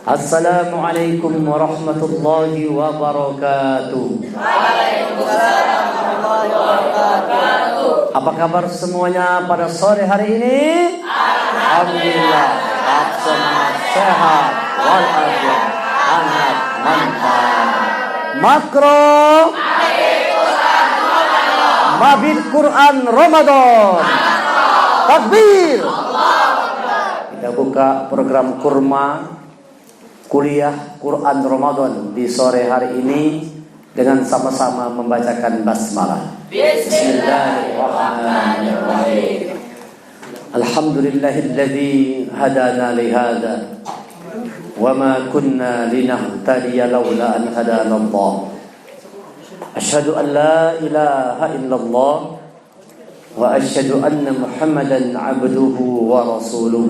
Assalamualaikum warahmatullahi wabarakatuh. Waalaikumsalam warahmatullahi wabarakatuh. Apa kabar semuanya pada sore hari ini? Alhamdulillah. Semangat, sehat, walafiat, hangat, mantap. Makro Mabit Quran Ramadan. Takbir. Kita buka program kurma kuliah Quran Ramadan di sore hari ini dengan sama-sama membacakan basmalah. Bismillahirrahmanirrahim. Alhamdulillahilladzi hadana lihada wa ma kunna linahtadiya laula an hadana Allah. Asyhadu an la ilaha illallah wa asyhadu anna Muhammadan abduhu wa rasuluh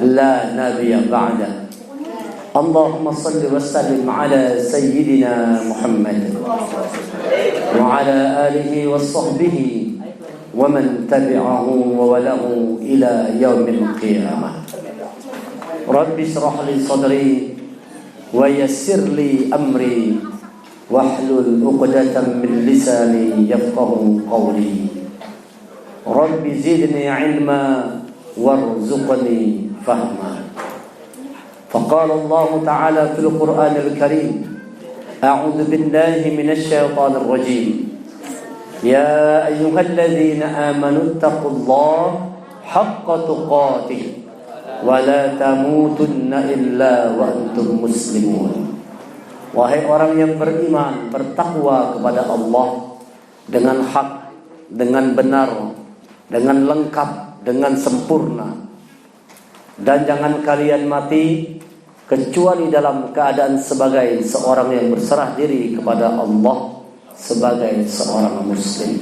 la nabiyya ba'da. Allahumma salli wa sallim ala sayyidina Muhammad wa ala alihi wa sahbihi wa man tabi'ahu wa walahu ila yaumil qiyamah. Rabbi shrah li sadri wa yassir li amri wahlul 'uqdatam min lisani yafqahu qawli. Rabbi zidni 'ilma warzuqni fahma. فقال الله تعالى في القرآن الكريم أعوذ بالله من الشيطان الرجيم يا أيها الذين آمنوا اتقوا الله حق تقاته ولا تموتن إلا وأنتم مسلمون. Wahai orang yang beriman, bertakwa kepada Allah dengan hak, dengan benar, dengan lengkap, dengan sempurna. Dan jangan kalian mati kecuali dalam keadaan sebagai seorang yang berserah diri kepada Allah, sebagai seorang muslim.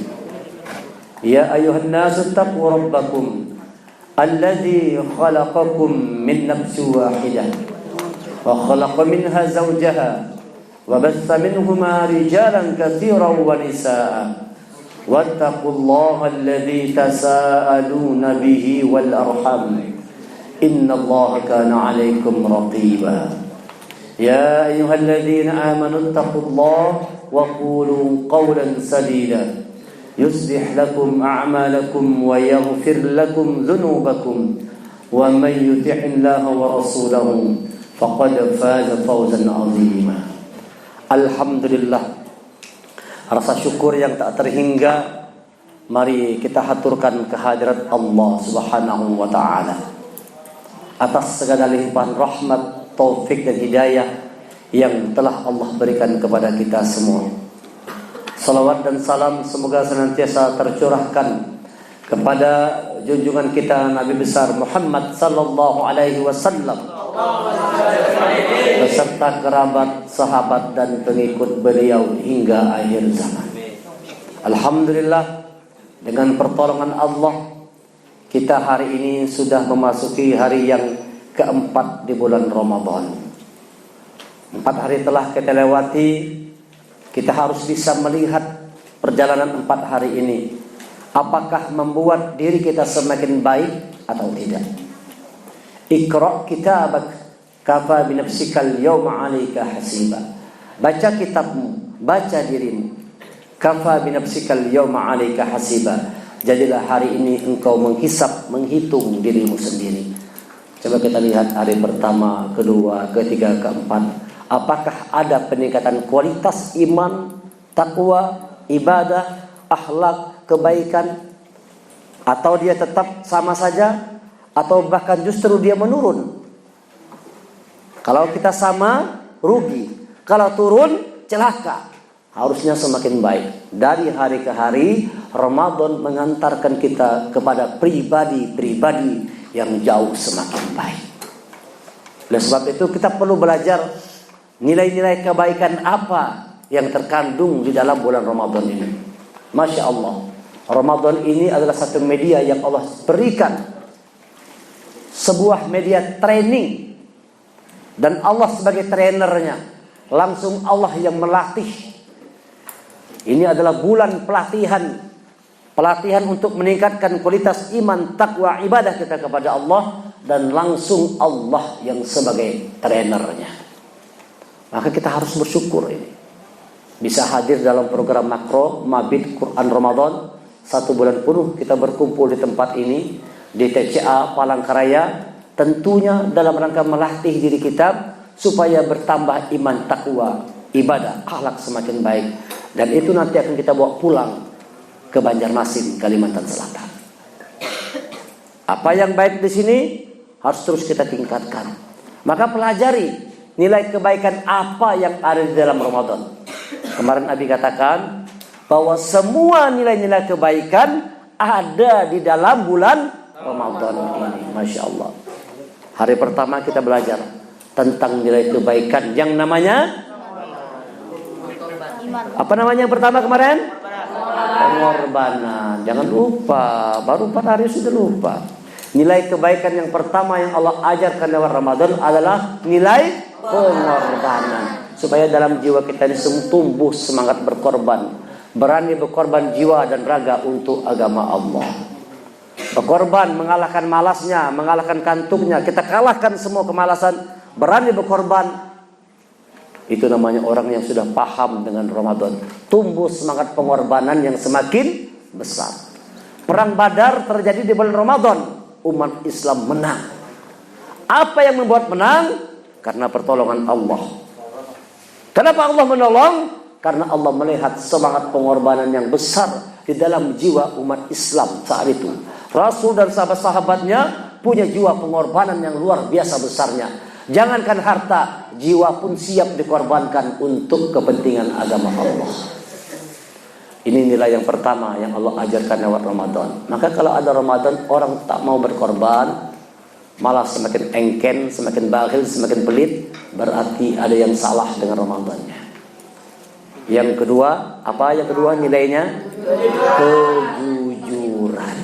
Ya ayuhan nasu taqu rabbakum alladzi khalaqakum min nafsin wahidah wa khalaqa minha zawjaha wa bassa minhuma rijalan katsiran wa nisaa wattaqullaha alladzi tasaaluna bihi wal arham Inna Allah kana 'alaikum raqiba. Ya ayyuhalladzina amanu taqullaha wa qulu qawlan sadida yuslih lakum a'malakum wa yaghfir lakum dhunubakum wa may yuti'illaha wa rasulahu faqad faza fawzan 'azima. Alhamdulillah. Rasa syukur yang tak terhingga mari kita haturkan kehadirat Allah Subhanahu wa taala atas segala limpahan rahmat, taufik dan hidayah yang telah Allah berikan kepada kita semua. Salawat dan salam semoga senantiasa tercurahkan kepada junjungan kita Nabi besar Muhammad sallallahu alaihi wasallam beserta kerabat, sahabat dan pengikut beliau hingga akhir zaman. Alhamdulillah, dengan pertolongan Allah kita hari ini sudah memasuki hari yang keempat di bulan Ramadan. 4 hari telah kita lewati. Kita harus bisa melihat perjalanan 4 hari ini, apakah membuat diri kita semakin baik atau tidak. Iqra' kitabak kafa bi nafsikal yawma 'alaika hasiba. Baca kitabmu, baca dirimu. Kafa bi nafsikal yawma 'alaika hasiba. Jadilah hari ini engkau menghisap, menghitung dirimu sendiri. Coba kita lihat hari pertama, kedua, ketiga, keempat. Apakah ada peningkatan kualitas iman, takwa, ibadah, akhlak, kebaikan? Atau dia tetap sama saja? Atau bahkan justru dia menurun? Kalau kita sama, rugi. Kalau turun, celaka. Harusnya semakin baik. Dari hari ke hari, Ramadan mengantarkan kita kepada pribadi-pribadi yang jauh semakin baik. Oleh sebab itu kita perlu belajar nilai-nilai kebaikan apa yang terkandung di dalam bulan Ramadan ini. Masya Allah, Ramadan ini adalah satu media yang Allah berikan, sebuah media training, dan Allah sebagai trainernya, langsung Allah yang melatih. Ini adalah bulan pelatihan untuk meningkatkan kualitas iman, takwa, ibadah kita kepada Allah. dan langsung Allah yang sebagai trainernya. Maka kita harus bersyukur ini. Bisa hadir dalam program makro Mabit Quran Ramadan 1 bulan penuh kita berkumpul di tempat ini di TCA Palangkaraya, tentunya dalam rangka melatih diri kita supaya bertambah iman, takwa, ibadah, akhlak semakin baik, dan itu nanti akan kita bawa pulang ke Banjarmasin, Kalimantan Selatan. Apa yang baik di sini harus terus kita tingkatkan. Maka pelajari nilai kebaikan apa yang ada di dalam Ramadan. Kemarin Abi katakan bahwa semua nilai-nilai kebaikan ada di dalam bulan Ramadan ini. Masya Allah. Hari pertama kita belajar tentang nilai kebaikan yang namanya apa namanya yang pertama kemarin? Pengorbanan. Jangan lupa, baru 4 hari sudah lupa. Nilai kebaikan yang pertama yang Allah ajarkan lewat Ramadan adalah nilai pengorbanan. Supaya dalam jiwa kita ini tumbuh semangat berkorban, berani berkorban jiwa dan raga untuk agama Allah. Berkorban, mengalahkan malasnya, mengalahkan kantuknya. Kita kalahkan semua kemalasan, berani berkorban. Itu namanya orang yang sudah paham dengan Ramadan. Tumbuh semangat pengorbanan yang semakin besar. Perang Badar terjadi di bulan Ramadan. Umat Islam menang. Apa yang membuat menang? Karena pertolongan Allah. Kenapa Allah menolong? Karena Allah melihat semangat pengorbanan yang besar di dalam jiwa umat Islam saat itu. Rasul dan sahabat-sahabatnya punya jiwa pengorbanan yang luar biasa besarnya. Jangankan harta, jiwa pun siap dikorbankan untuk kepentingan agama Allah. Ini nilai yang pertama yang Allah ajarkan lewat Ramadan. Maka kalau ada Ramadan orang tak mau berkorban, malah semakin engken, semakin bakhil, semakin pelit, berarti ada yang salah dengan Ramadannya. Yang kedua, apa yang kedua nilainya? Kejujuran.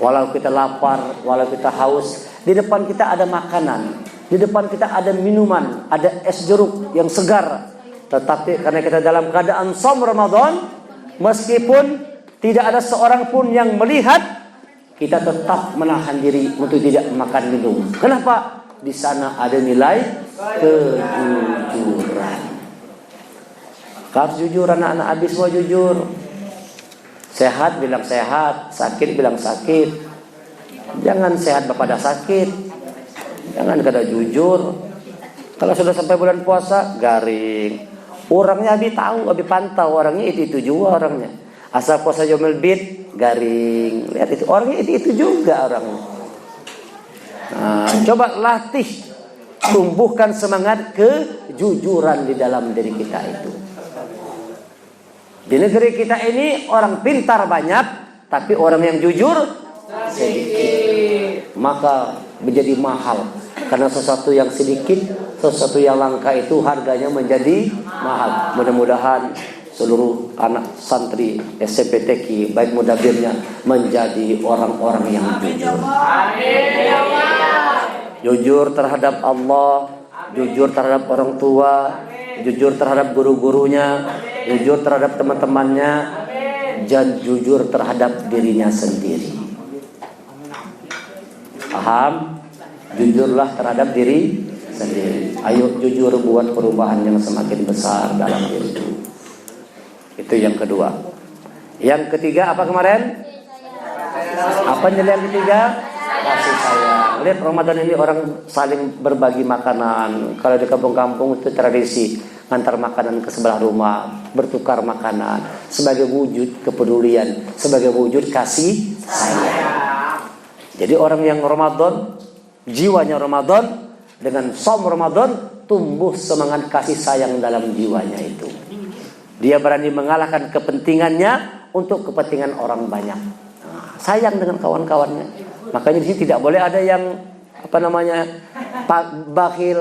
Walau kita lapar, walau kita haus, di depan kita ada makanan, di depan kita ada minuman, ada es jeruk yang segar. Tetapi karena kita dalam keadaan shaum Ramadan, meskipun tidak ada seorang pun yang melihat, kita tetap menahan diri untuk tidak makan minum. Kenapa? Di sana ada nilai kejujuran. Harus jujur anak-anak, Abi semua jujur. Sehat bilang sehat, sakit bilang sakit. Jangan sehat pada sakit. Jangan kada jujur. Kalau sudah sampai bulan puasa garing. Orangnya Abi tahu, Abi pantau orangnya itu juga orangnya. Asal puasa Yaumul Bid garing. Lihat itu orangnya itu juga orangnya. Nah, coba latih, tumbuhkan semangat kejujuran di dalam diri kita itu. Di negeri kita ini orang pintar banyak, tapi orang yang jujur sedikit. Maka menjadi mahal. Karena sesuatu yang sedikit, sesuatu yang langka itu harganya menjadi mahal. Mudah-mudahan seluruh anak santri SCPTQ baik mudabirnya menjadi orang-orang yang jujur. Jujur terhadap Allah, jujur terhadap orang tua, jujur terhadap guru-gurunya, jujur terhadap teman-temannya, dan jujur terhadap dirinya sendiri. Paham? Jujurlah terhadap diri sendiri. Ayo jujur buat perubahan yang semakin besar dalam diri itu. Itu yang kedua. Yang ketiga apa kemarin? Apa nilai yang ketiga? Kasih sayang. Lihat Ramadan ini orang saling berbagi makanan. Kalau di kampung-kampung itu tradisi antar makanan ke sebelah rumah, bertukar makanan sebagai wujud kepedulian, sebagai wujud kasih sayang. Jadi orang yang Ramadan, jiwanya Ramadan, dengan shaum Ramadan tumbuh semangat kasih sayang dalam jiwanya itu. Dia berani mengalahkan kepentingannya untuk kepentingan orang banyak. Sayang dengan kawan-kawannya. Makanya di sini tidak boleh ada yang bakhil,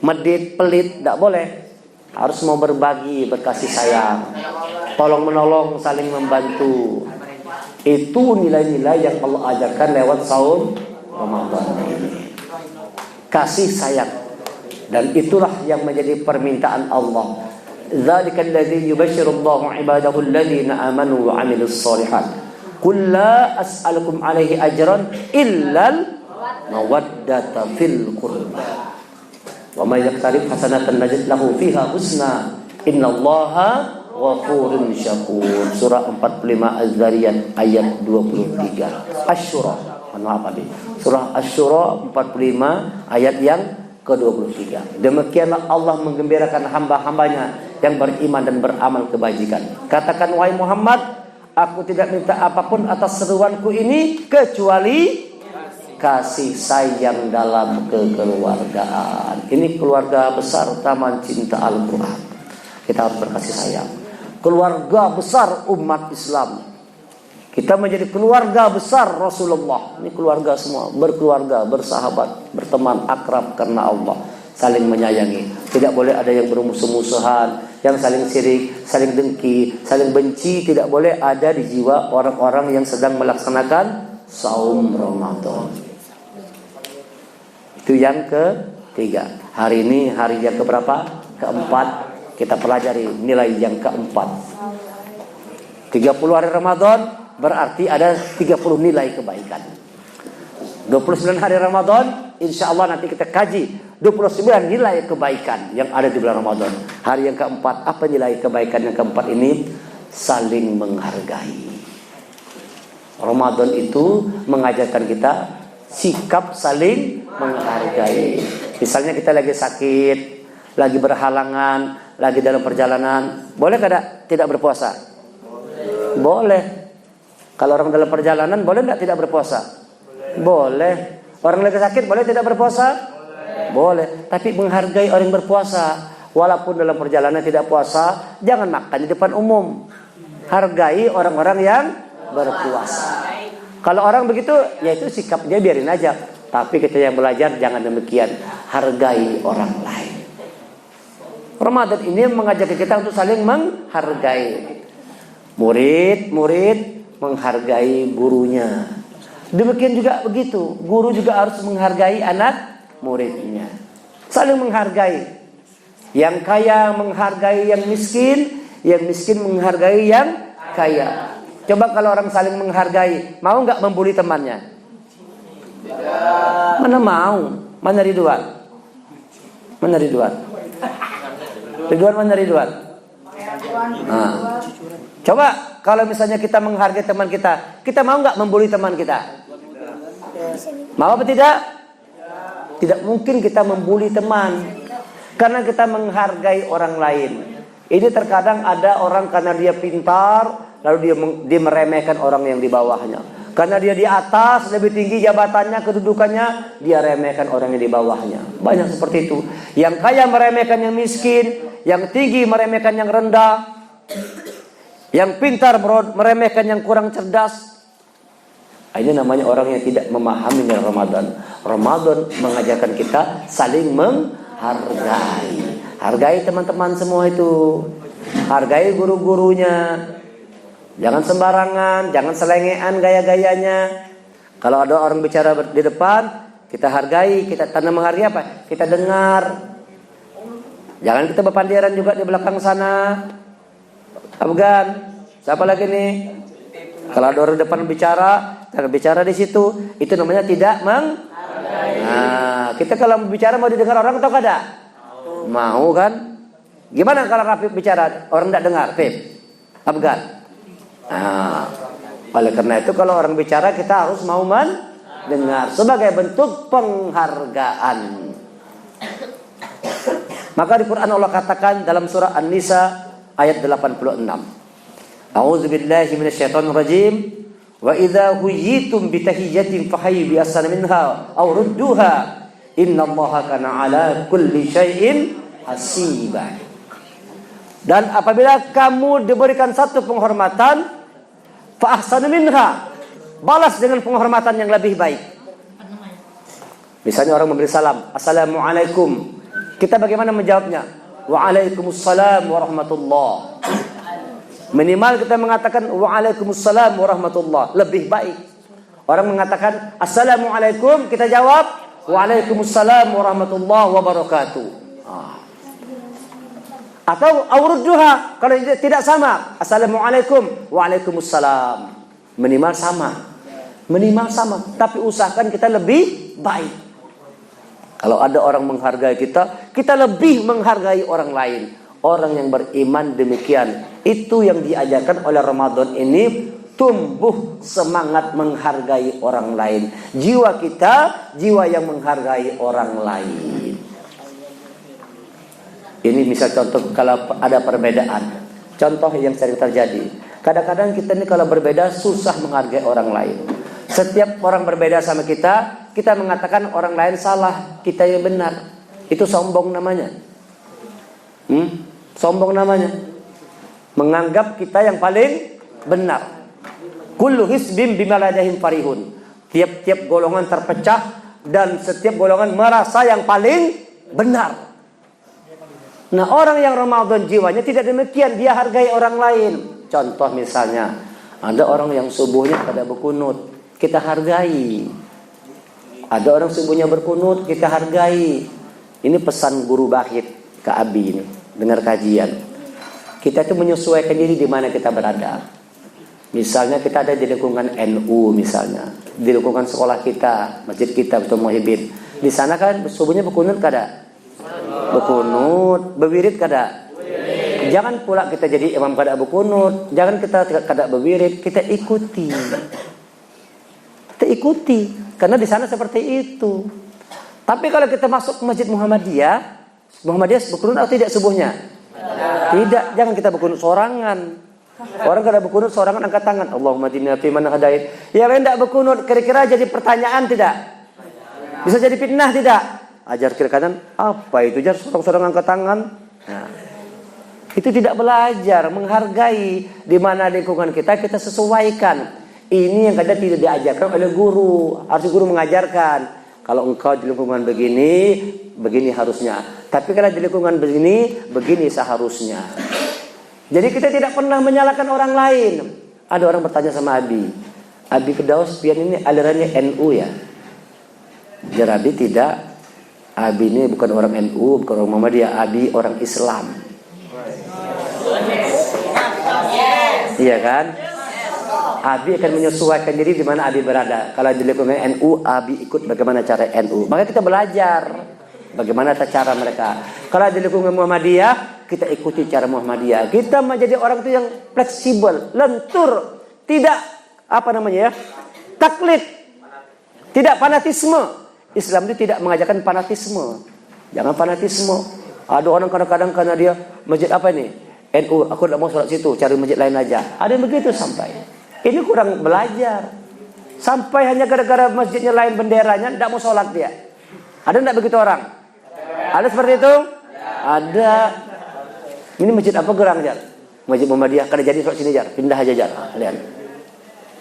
medit, pelit, tidak boleh. Harus mau berbagi, berkasih sayang, tolong menolong, saling membantu. Itu nilai-nilai yang Allah ajarkan lewat shaum Ramadan ini. Kasih sayang. Dan itulah yang menjadi permintaan Allah. Dzalikal ladzi yubashshirullahu 'ibadahu alladziina aamanu wa 'amilus shalihat. Qul la as'alukum alaihi ajran illal mawaddata fil qurba. Wa may yaqtarib hasanatan najid lahu fiha husna. Innallaha ghafurun syakur. Surah 45 Az-Zariyat ayat 23. Asy-Syura. Maaf tadi. Surah Asy-Syura 45 ayat yang ke-23. Demikianlah Allah menggembirakan hamba-hambanya yang beriman dan beramal kebajikan. Katakan wahai Muhammad, aku tidak minta apapun atas seruanku ini kecuali kasih sayang dalam kekeluargaan. Ini keluarga besar Taman Cinta Al-Quran. Kita harus berkasih sayang. Keluarga besar umat Islam. Kita menjadi keluarga besar Rasulullah. Ini keluarga semua, berkeluarga, bersahabat, berteman, akrab karena Allah, saling menyayangi. Tidak boleh ada yang bermusuh-musuhan, yang saling sirik, saling dengki, saling benci. Tidak boleh ada di jiwa orang-orang yang sedang melaksanakan saum Ramadan. Itu yang ketiga. Hari ini hari yang keberapa? Keempat. Kita pelajari nilai yang keempat. 30 hari Ramadan berarti ada 30 nilai kebaikan. 29 hari Ramadan, insya Allah nanti kita kaji 29 nilai kebaikan yang ada di bulan Ramadan. Hari yang keempat, apa nilai kebaikan yang keempat ini? Saling menghargai. Ramadan itu mengajarkan kita sikap saling menghargai. Misalnya kita lagi sakit, lagi berhalangan, lagi dalam perjalanan, boleh tidak berpuasa? Boleh. Kalau orang dalam perjalanan boleh tidak berpuasa? Boleh. Orang lagi sakit boleh tidak berpuasa? Boleh. Tapi menghargai orang yang berpuasa, walaupun dalam perjalanan tidak puasa, jangan makan di depan umum. Hargai orang-orang yang berpuasa. Kalau orang begitu, ya itu sikap dia, biarin aja. Tapi kita yang belajar jangan demikian. Hargai orang lain. Ramadan ini mengajak kita untuk saling menghargai. Murid menghargai gurunya. Demikian juga begitu. Guru juga harus menghargai anak muridnya. Saling menghargai. Yang kaya menghargai yang miskin menghargai yang kaya. Coba kalau orang saling menghargai, mau nggak membuli temannya? Mana mau? Mana Ridwan? Mana Ridwan? Ridwan mana Ridwan? Nah. Coba kalau misalnya kita menghargai teman kita mau nggak membuli teman kita? Mau apa tidak? Tidak mungkin kita membuli teman, karena kita menghargai orang lain. Ini terkadang ada orang karena dia pintar, lalu dia meremehkan orang yang di bawahnya. Karena dia di atas, lebih tinggi jabatannya, kedudukannya, dia remehkan orang yang di bawahnya. Banyak seperti itu. Yang kaya meremehkan yang miskin, yang tinggi meremehkan yang rendah, yang pintar meremehkan yang kurang cerdas. Ini namanya orang yang tidak memahami Ramadan. Ramadan mengajarkan kita saling menghargai. Hargai teman-teman semua itu. Hargai guru-gurunya. Jangan sembarangan, jangan selengean gaya-gayanya. Kalau ada orang bicara di depan, kita hargai, kita tanda menghargai apa? Kita dengar. Jangan kita berpandiran juga di belakang sana. Afgan, siapa lagi nih? Kalau ada orang depan bicara di situ, itu namanya tidak menghargai. Nah, kita kalau bicara mau didengar orang atau kada? Mau kan? Gimana kalau Rafiq bicara orang tidak dengar, Fib? Afgan. Nah, oleh karena itu kalau orang bicara kita harus mau mendengar sebagai bentuk penghargaan. Maka di Quran Allah katakan dalam surah An-Nisa ayat 86. A'udzubillahi minasyaitonir rajim. Wa idza huyitum bitahiyyatin fahayyu bi ahsana minha aw rudduha. Innallaha kana 'ala kulli syai'in hasiba. Dan apabila kamu diberikan satu penghormatan, fa ahsanu minha, balas dengan penghormatan yang lebih baik. Misalnya orang memberi salam, assalamualaikum. Kita bagaimana menjawabnya? Waalaikumsalam warahmatullah. Minimal kita mengatakan waalaikumsalam warahmatullah, lebih baik. Orang mengatakan assalamualaikum, kita jawab waalaikumsalam warahmatullah wabarakatuh. Atau aurudduha, kalau tidak sama, assalamualaikum waalaikumsalam. Minimal sama. Minimal sama. Tapi usahakan kita lebih baik. Kalau ada orang menghargai kita, kita lebih menghargai orang lain. Orang yang beriman demikian. Itu yang diajarkan oleh Ramadan ini, tumbuh semangat menghargai orang lain. Jiwa kita, jiwa yang menghargai orang lain. Ini misal contoh kalau ada perbedaan. Contoh yang sering terjadi. Kadang-kadang kita ini kalau berbeda susah menghargai orang lain. Setiap orang berbeda sama kita, kita mengatakan orang lain salah, kita yang benar. Itu sombong namanya. Sombong namanya. Menganggap kita yang paling benar. Kullu hisbin bima ladayhim farihun. Tiap-tiap golongan terpecah dan setiap golongan merasa yang paling benar. Nah, orang yang Ramadan jiwanya tidak demikian, dia hargai orang lain. Contoh misalnya, ada orang yang subuhnya pada berkunut, kita hargai. Ada orang subuhnya berkunut, kita hargai. Ini pesan guru Bahit ke Abi ini, dengar kajian. Kita itu menyesuaikan diri di mana kita berada. Misalnya kita ada di lingkungan NU misalnya, di lingkungan sekolah kita, masjid kita, Betul Muhyiddin. Di sana kan subuhnya berkunut kada? Berkunut, berwirid kada? Jangan pula kita jadi imam kada berkunut, jangan kita kada berwirid, kita ikuti. Kita ikuti, karena di sana seperti itu. Tapi kalau kita masuk ke Masjid Muhammadiyah berkunut atau tidak subuhnya? Tidak, jangan kita berkunut sorangan. Orang kada berkunut sorangan angkat tangan, Allahumma hadina fi man hadait. Yang lain tidak berkunut, kira-kira jadi pertanyaan tidak? Bisa jadi fitnah tidak? Ajar kiri kanan, apa itu jar sorang-sorang angkat tangan? Nah, itu tidak belajar menghargai di mana lingkungan kita sesuaikan. Ini yang kadang tidak diajarkan oleh guru. Harus guru mengajarkan. Kalau engkau di lingkungan begini harusnya. Tapi kalau di lingkungan begini seharusnya. Jadi kita tidak pernah menyalahkan orang lain. Ada orang bertanya sama Abi Firdaus pian ini alirannya NU ya? Jar Abi tidak. Abi ini bukan orang NU, bukan orang Muhammadiyah. Abi orang Islam. Iya kan? Abi akan menyesuaikan diri di mana Abi berada. Kalau di lingkungan NU, Abi ikut bagaimana cara NU. Maka kita belajar bagaimana cara mereka. Kalau di lingkungan Muhammadiyah, kita ikuti cara Muhammadiyah. Kita menjadi orang itu yang fleksibel, lentur, tidak taklid, tidak fanatisme. Islam itu tidak mengajarkan fanatisme. Jangan fanatisme. Ada orang kadang-kadang karena dia masjid apa ini? NU, aku tidak mau sholat situ, cari masjid lain aja. Ada yang begitu sampai. Ini kurang belajar. Sampai hanya gara-gara masjidnya lain benderanya, tidak mau sholat dia. Ada tidak begitu orang? Ada seperti itu? Ada. Ini masjid apa gerang jar? Masjid Muhammadiyah. Kada jadi sholat sini jar, pindah aja jar. Lihat.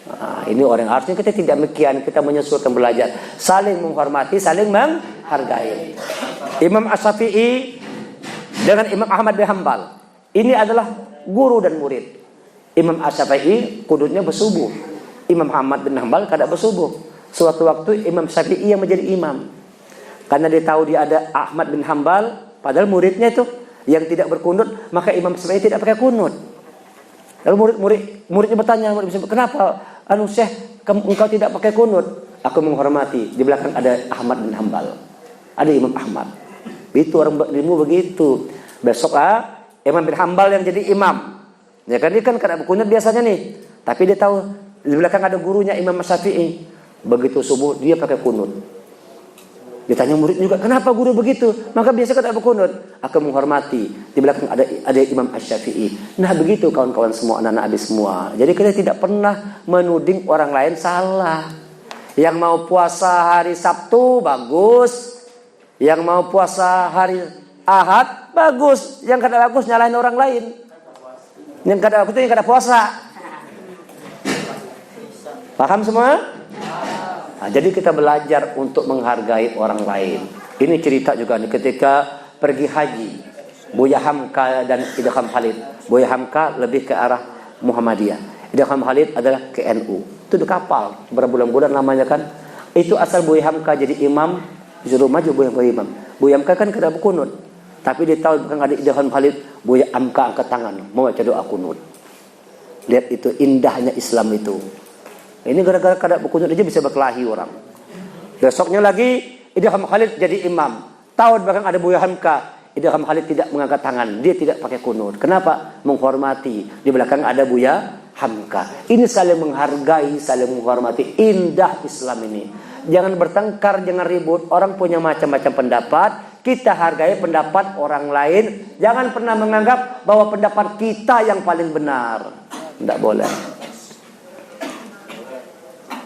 Nah, ini orang harusnya kita tidak demikian, kita menyesuaikan belajar, saling menghormati, saling menghargai. Imam Asy-Syafi'i dengan Imam Ahmad bin Hanbal ini adalah guru dan murid. Imam Asy-Syafi'i kudutnya bersubuh, Imam Ahmad bin Hanbal kada bersubuh. Suatu waktu Imam Syafi'i yang menjadi imam, karena dia tahu dia ada Ahmad bin Hanbal, padahal muridnya itu yang tidak berkunut, maka Imam Syafi'i tidak pakai kunut. Lalu muridnya bertanya, kenapa Syekh engkau tidak pakai kunut? Aku menghormati. Di belakang ada Ahmad bin Hanbal, ada Imam Ahmad. Itu orang berilmu begitu. Besok Imam bin Hanbal yang jadi imam. Ya kan dia kan kada berkunut biasanya nih. Tapi dia tahu di belakang ada gurunya Imam Syafi'i. Begitu subuh dia pakai kunut. Ditanya murid juga, kenapa guru begitu? Maka biasa kada berkunut. Aku menghormati. Di belakang ada Imam Asy-Syafi'i. Nah begitu kawan-kawan semua, anak-anak Abi semua. Jadi kita tidak pernah menuding orang lain salah. Yang mau puasa hari Sabtu bagus. Yang mau puasa hari Ahad bagus. Yang kada bagus nyalahin orang lain. Yang kada bagus itu yang kada puasa. Paham semua? Nah, jadi kita belajar untuk menghargai orang lain. Ini cerita juga nih ketika pergi haji, Buya Hamka dan Idham Khalid. Buya Hamka lebih ke arah Muhammadiyah, Idham Khalid adalah ke NU. Itu di kapal berbulan-bulan lamanya kan. Itu asal Buya Hamka jadi imam, disuruh maju Buya Hamka imam. Buya Hamka kan kada berkunut, tapi dia tahu bukan ada Idham Khalid, Buya Hamka angkat tangan mau baca doa kunut. Lihat itu indahnya Islam itu. Ini gara-gara kada berkunut aja bisa berkelahi orang. Besoknya lagi Idham Khalid jadi imam. Tahun belakang ada Buya Hamka. Idham Khalid tidak mengangkat tangan, dia tidak pakai kunut. Kenapa? Menghormati. Di belakang ada Buya Hamka. Ini saling menghargai, saling menghormati. Indah Islam ini. Jangan bertengkar, jangan ribut. Orang punya macam-macam pendapat. Kita hargai pendapat orang lain. Jangan pernah menganggap bahwa pendapat kita yang paling benar. Tidak boleh.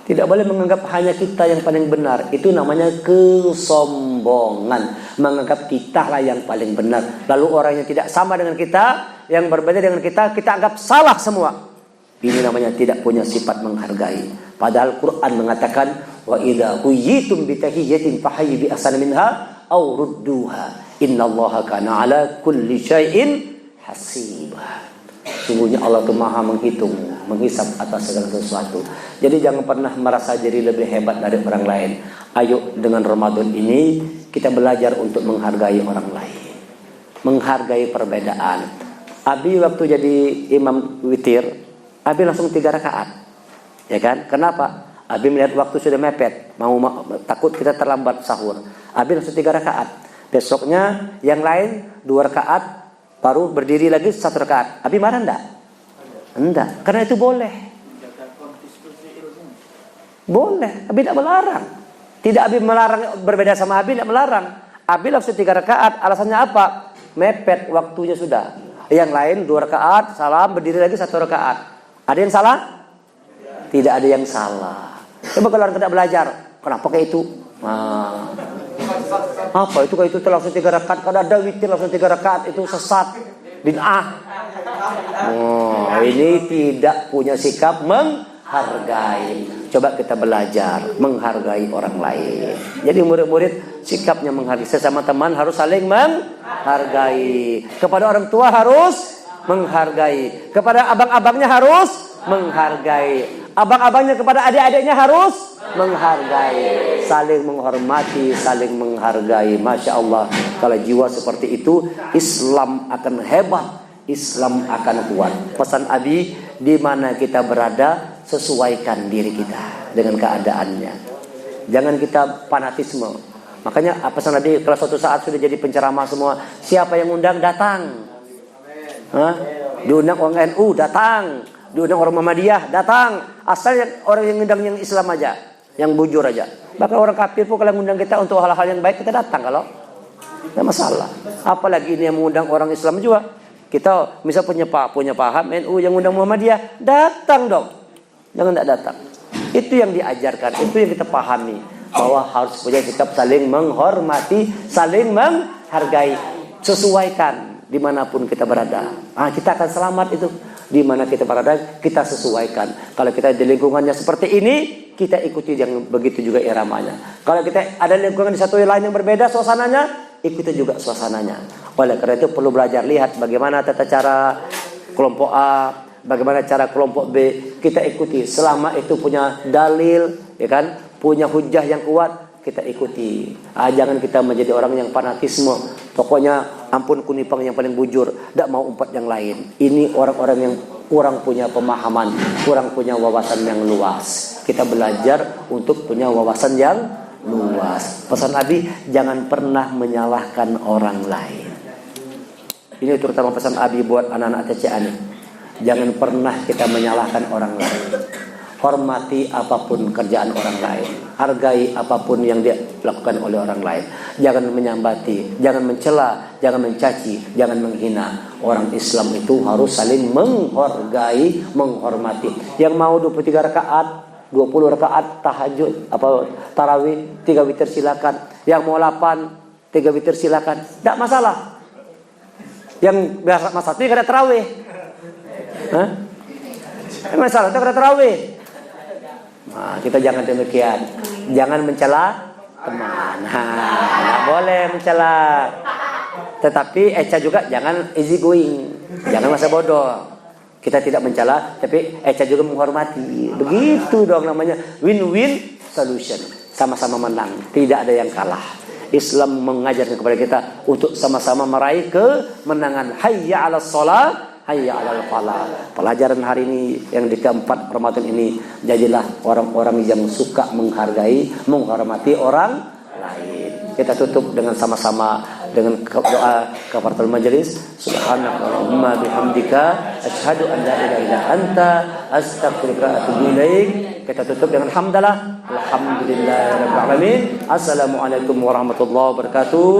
Tidak boleh menganggap hanya kita yang paling benar. Itu namanya kesombongan. Menganggap kita lah yang paling benar. Lalu orang yang tidak sama dengan kita, yang berbeda dengan kita anggap salah semua. Ini namanya tidak punya sifat menghargai. Padahal Quran mengatakan, wa idza huyitum bi tahiyyatin fahayyu bi ahsana minha aw rudduha. Innallaha kana ala kulli syai'in hasiba. Sungguhnya Allah itu maha menghitung, menghisap atas segala sesuatu. Jadi jangan pernah merasa diri lebih hebat dari orang lain. Ayo dengan Ramadan ini kita belajar untuk menghargai orang lain, menghargai perbedaan. Abi waktu jadi imam witir, Abi langsung 3 rakaat, ya kan? Kenapa? Abi melihat waktu sudah mepet, takut kita terlambat sahur. Abi langsung 3 rakaat. Besoknya yang lain 2 rakaat. Baru berdiri lagi 1 rakaat. Abi marah enggak? Enggak. Karena itu boleh. Boleh. Abi tidak melarang. Tidak Abi melarang, berbeda sama Abi tidak melarang. Abi langsung 3 rakaat. Alasannya apa? Mepet waktunya sudah. Yang lain 2 rakaat, salam, berdiri lagi 1 rakaat. Ada yang salah? Tidak ada yang salah. Coba kalau orang tidak belajar, kenapa kayak itu? Apa itu kayak itu langsung 3 rakaat? Kalau ada witir langsung 3 rakaat itu sesat, bid'ah. Ini tidak punya sikap menghargai. Coba kita belajar menghargai orang lain. Jadi murid-murid sikapnya menghargai. Sesama teman harus saling menghargai. Kepada orang tua harus menghargai. Kepada abang-abangnya harus menghargai. Abang-abangnya kepada adik-adiknya harus menghargai. Saling menghormati, saling menghargai. Masya Allah. Kalau jiwa seperti itu, Islam akan hebat, Islam akan kuat. Pesan Abi, di mana kita berada, sesuaikan diri kita dengan keadaannya. Jangan kita fanatisme. Makanya pesan Abi, kalau suatu saat sudah jadi penceramah semua, siapa yang undang datang. Diundang orang NU datang, diundang orang Muhammadiyah datang. Asal orang yang undang yang Islam aja, yang bujur aja. Bahkan orang kafir pun kalau mengundang kita untuk hal-hal yang baik, kita datang kalau tidak masalah. Apalagi ini yang mengundang orang Islam juga. Kita misal punya paham NU yang undang Muhammadiyah, datang dong. Jangan tidak datang. Itu yang diajarkan, itu yang kita pahami, bahwa harus punya sikap saling menghormati, saling menghargai, sesuaikan dimanapun kita berada. Kita akan selamat itu. Di mana kita berada, kita sesuaikan. Kalau kita di lingkungannya seperti ini, kita ikuti yang begitu juga iramanya. Kalau kita ada lingkungan di satu lain yang berbeda suasananya, ikuti juga suasananya. Oleh karena itu perlu belajar, lihat bagaimana tata cara kelompok A, bagaimana cara kelompok B, kita ikuti. Selama itu punya dalil, ya kan, punya hujah yang kuat, kita ikuti. Jangan kita menjadi orang yang fanatisme. Pokoknya ampun kunipang yang paling bujur, tidak mau umpat yang lain. Ini orang-orang yang kurang punya pemahaman, kurang punya wawasan yang luas. Kita belajar untuk punya wawasan yang luas. Pesan Abi, jangan pernah menyalahkan orang lain. Ini terutama pesan Abi buat anak-anak TCA nih. Jangan pernah kita menyalahkan orang lain. Hormati apapun kerjaan orang lain. Hargai apapun yang dilakukan oleh orang lain. Jangan menyambati, jangan mencela, jangan mencaci, jangan menghina. Orang Islam itu harus saling menghargai, menghormati. Yang mau 23 rakaat, 20 rakaat tahajud, tarawih, 3 witir silakan. Yang mau 8, 3 witir silakan. Tidak masalah. Yang biasa masalah itu kada tarawih. Masalah itu kada tarawih. Kita jangan demikian. Jangan mencela teman. Tidak boleh mencela. Tetapi Eca juga jangan easy going. Jangan masa bodoh. Kita tidak mencela, tapi Eca juga menghormati. Begitu dong namanya win-win solution. Sama-sama menang. Tidak ada yang kalah. Islam mengajarkan kepada kita untuk sama-sama meraih kemenangan. Hayya 'alas shalah, hayya 'alal falah. Pelajaran hari ini yang di keempat Ramadan ini, jadilah orang-orang yang suka menghargai, menghormati orang lain. Kita tutup dengan sama-sama dengan doa kafaratul majelis. Subhanakallahumma bihamdika asyhadu an la ilaha illa anta astaghfiruka wa atubu ilaik. Kita tutup dengan hamdalah. Alhamdulillahirabbil alamin. Assalamualaikum warahmatullahi wabarakatuh.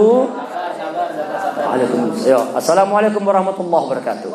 Assalamualaikum warahmatullahi wabarakatuh.